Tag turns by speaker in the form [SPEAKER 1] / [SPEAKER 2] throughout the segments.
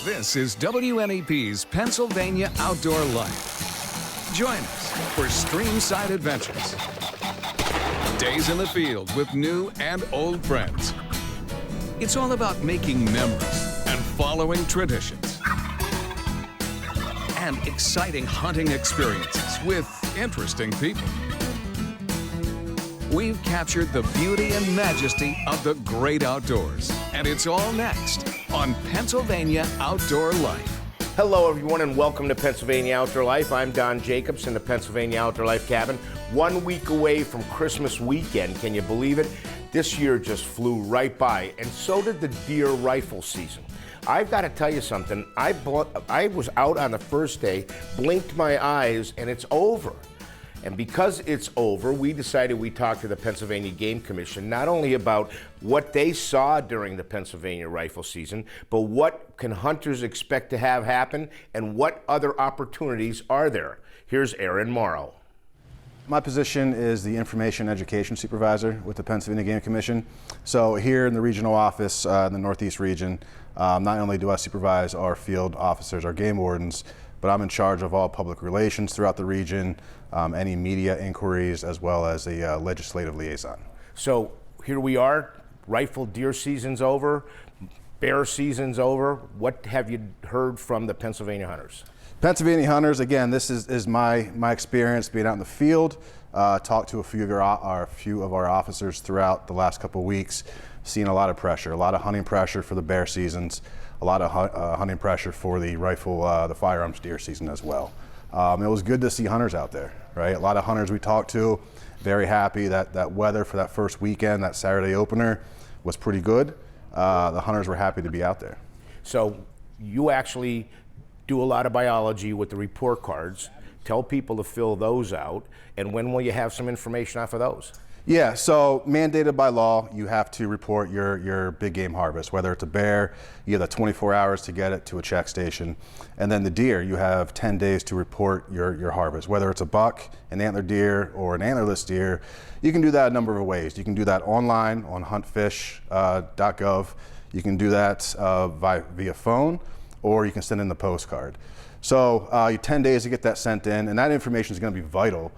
[SPEAKER 1] This is WNEP's Pennsylvania Outdoor Life. Join us for streamside adventures, days in the field with new and old friends. It's all about making memories and following traditions, and exciting hunting experiences with interesting people. We've captured the beauty and majesty of the great outdoors, and it's all next on Pennsylvania Outdoor Life.
[SPEAKER 2] Hello, everyone, and welcome to Pennsylvania Outdoor Life. I'm Don Jacobs in the Pennsylvania Outdoor Life cabin. 1 week away from Christmas weekend. Can you believe it? This year just flew right by, and so did the deer rifle season. I've got to tell you something. I was out on the first day, blinked my eyes, and it's over. And because it's over, we decided we'd talk to the Pennsylvania Game Commission, not only about what they saw during the Pennsylvania rifle season, but what can hunters expect to have happen and what other opportunities are there. Here's Aaron Morrow.
[SPEAKER 3] My position is the Information Education Supervisor with the Pennsylvania Game Commission. So here in the regional office in the Northeast region, not only do I supervise our field officers, our game wardens, but I'm in charge of all public relations throughout the region, any media inquiries, as well as a legislative liaison.
[SPEAKER 2] So here we are, rifle deer season's over, bear season's over. What have you heard from the Pennsylvania hunters?
[SPEAKER 3] Pennsylvania hunters, again, this is my experience being out in the field. Talked to a few of our officers throughout the last couple of weeks, seeing a lot of pressure, a lot of hunting pressure for the bear seasons, a lot of hunting pressure for the rifle, the firearms deer season as well. It was good to see hunters out there, right? A lot of hunters we talked to, very happy that weather for that first weekend, that Saturday opener, was pretty good. The hunters were happy to be out there.
[SPEAKER 2] So you actually do a lot of biology with the report cards. Tell people to fill those out, and when will you have some information off of those?
[SPEAKER 3] Yeah, so mandated by law, you have to report your big game harvest. Whether it's a bear, you have the 24 hours to get it to a check station. And then the deer, you have 10 days to report your harvest. Whether it's a buck, an antler deer, or an antlerless deer, you can do that a number of ways. You can do that online on huntfish.gov. You can do that via phone, or you can send in the postcard. So you have 10 days to get that sent in, and that information is going to be vital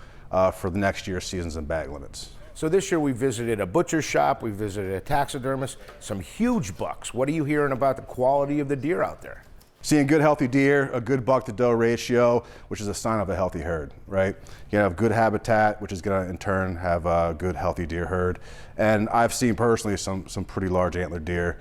[SPEAKER 3] for the next year's seasons and bag limits.
[SPEAKER 2] So this year we visited a butcher shop, we visited a taxidermist, some huge bucks. What are you hearing about the quality of the deer out there?
[SPEAKER 3] Seeing good healthy deer, a good buck to doe ratio, which is a sign of a healthy herd, right? You have good habitat, which is going to in turn have a good healthy deer herd. And I've seen personally some pretty large antler deer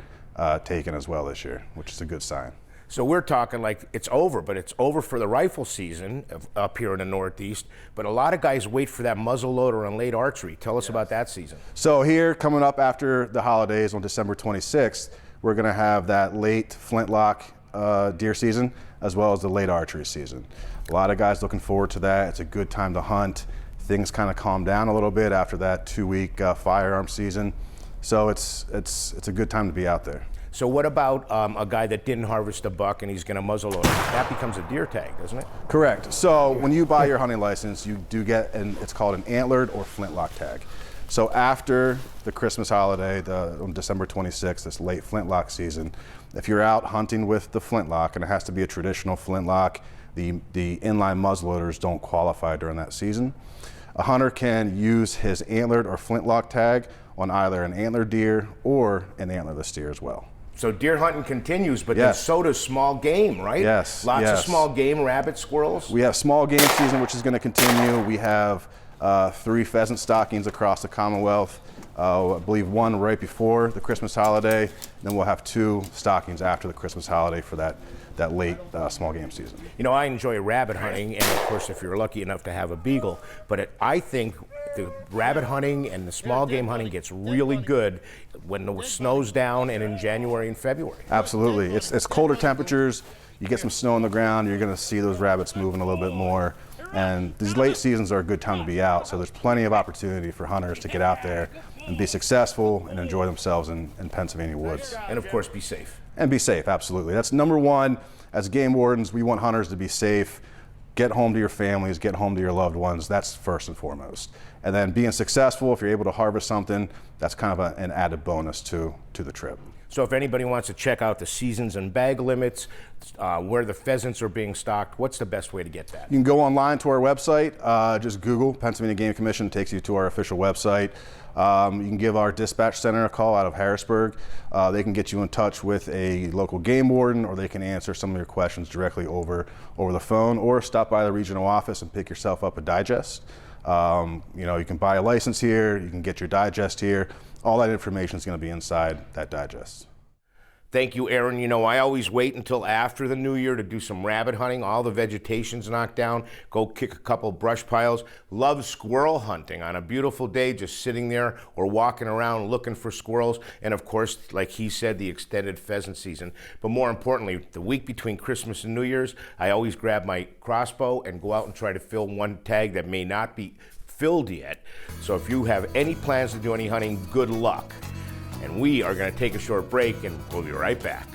[SPEAKER 3] taken as well this year, which is a good sign.
[SPEAKER 2] So we're talking like it's over, but it's over for the rifle season up here in the Northeast. But a lot of guys wait for that muzzleloader on late archery. Tell us about that season.
[SPEAKER 3] So here, coming up after the holidays on December 26th, we're going to have that late flintlock deer season, as well as the late archery season. A lot of guys looking forward to that. It's a good time to hunt. Things kind of calm down a little bit after that 2-week firearm season. So it's a good time to be out there.
[SPEAKER 2] So what about a guy that didn't harvest a buck and he's going to muzzleload it? That becomes a deer tag, doesn't it?
[SPEAKER 3] Correct. So when you buy your hunting license, you do get, it's called an antlered or flintlock tag. So after the Christmas holiday, on December 26th, this late flintlock season, if you're out hunting with the flintlock, and it has to be a traditional flintlock, the inline muzzleloaders don't qualify during that season. A hunter can use his antlered or flintlock tag on either an antlered deer or an antlerless deer as well.
[SPEAKER 2] So deer hunting continues, but
[SPEAKER 3] yes,
[SPEAKER 2] then so does small game, right?
[SPEAKER 3] Yes.
[SPEAKER 2] Lots of small game, rabbits, squirrels.
[SPEAKER 3] We have small game season, which is going to continue. We have 3 pheasant stockings across the Commonwealth. I believe 1 right before the Christmas holiday. Then we'll have 2 stockings after the Christmas holiday for that late small game season.
[SPEAKER 2] You know, I enjoy rabbit hunting, and of course, if you're lucky enough to have a beagle, but I think the rabbit hunting and the small game hunting gets really good when the snow's down and in January and February.
[SPEAKER 3] Absolutely. It's colder temperatures. You get some snow on the ground, you're going to see those rabbits moving a little bit more. And these late seasons are a good time to be out, so there's plenty of opportunity for hunters to get out there and be successful and enjoy themselves in Pennsylvania woods.
[SPEAKER 2] And of course, be safe.
[SPEAKER 3] And be safe, absolutely. That's number one. As game wardens, we want hunters to be safe. Get home to your families, get home to your loved ones. That's first and foremost. And then being successful, if you're able to harvest something, that's kind of an added bonus to the trip.
[SPEAKER 2] So if anybody wants to check out the seasons and bag limits, where the pheasants are being stocked, what's the best way to get that?
[SPEAKER 3] You can go online to our website, just Google Pennsylvania Game Commission, takes you to our official website. You can give our dispatch center a call out of Harrisburg. They can get you in touch with a local game warden, or they can answer some of your questions directly over the phone, or stop by the regional office and pick yourself up a digest. You can buy a license here, you can get your digest here. All that information is going to be inside that digest.
[SPEAKER 2] Thank you, Aaron. I always wait until after the new year to do some rabbit hunting. All the vegetation's knocked down. Go kick a couple brush piles. Love squirrel hunting on a beautiful day, just sitting there or walking around looking for squirrels. And of course, like he said, the extended pheasant season. But more importantly, the week between Christmas and New Year's, I always grab my crossbow and go out and try to fill one tag that may not be filled yet. So if you have any plans to do any hunting, good luck. And we are going to take a short break, and we'll be right back.